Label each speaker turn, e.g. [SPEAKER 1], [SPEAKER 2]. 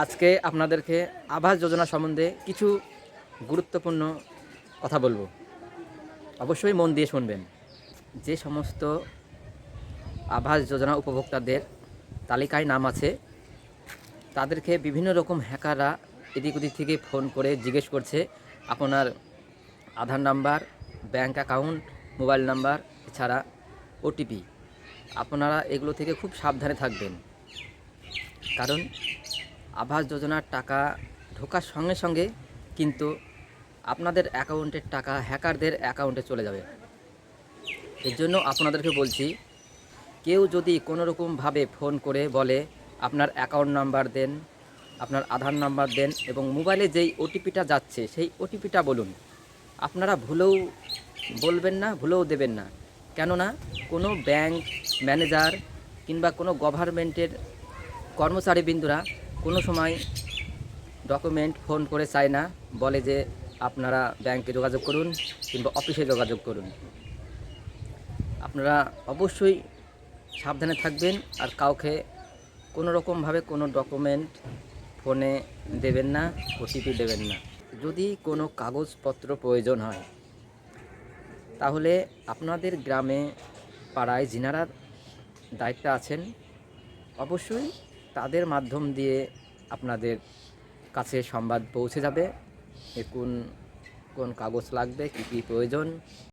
[SPEAKER 1] আজকে আপনাদেরকে আবাস যোজনা সম্বন্ধে কিছু গুরুত্বপূর্ণ কথা বলবো। অবশ্যই মন দিয়ে শুনবেন। যে সমস্ত আবাস যোজনা উপভোক্তাদের তালিকায় নাম আছে, তাদেরকে বিভিন্ন রকম হ্যাকাররা এদিক ওদিক থেকে ফোন করে জিজ্ঞেস করছে আপনার Aadhaar number, bank account, mobile number, এছাড়া ওটিপি। আপনারা এগুলো থেকে খুব সাবধানে থাকবেন, কারণ আবাস যোজনার টাকা ঢোকার সঙ্গে সঙ্গে কিন্তু আপনাদের অ্যাকাউন্টের টাকা হ্যাকারদের অ্যাকাউন্টে চলে যাবে। এর জন্য আপনাদেরকে বলছি, কেউ যদি কোনো রকমভাবে ফোন করে বলে আপনার অ্যাকাউন্ট নাম্বার দেন, আপনার আধার নাম্বার দেন এবং মোবাইলে যেই ওটিপিটা যাচ্ছে সেই ওটিপিটা বলুন, আপনারা ভুলেও বলবেন না, ভুলেও দেবেন না। কেননা কোনো ব্যাংক ম্যানেজার কিংবা কোনো গভর্নমেন্টের কর্মচারীবৃন্দরা কোনো সময় ডকুমেন্ট ফোন করে চায় না, বলে যে আপনারা ব্যাংকে যোগাযোগ করুন কিংবা অফিসে যোগাযোগ করুন। আপনারা অবশ্যই সাবধানে থাকবেন আর কাউকে কোনো রকমভাবে কোনো ডকুমেন্ট ফোনে দেবেন না, ওটিপি দেবেন না। যদি কোনো কাগজপত্র প্রয়োজন হয়, তাহলে আপনাদের গ্রামে পাড়ায় যিনারা দায়িত্বে আছেন, অবশ্যই তাদের মাধ্যম দিয়ে আপনাদের কাছে সংবাদ পৌঁছে যাবে কোন কোন কাগজ লাগবে, কী কী প্রয়োজন।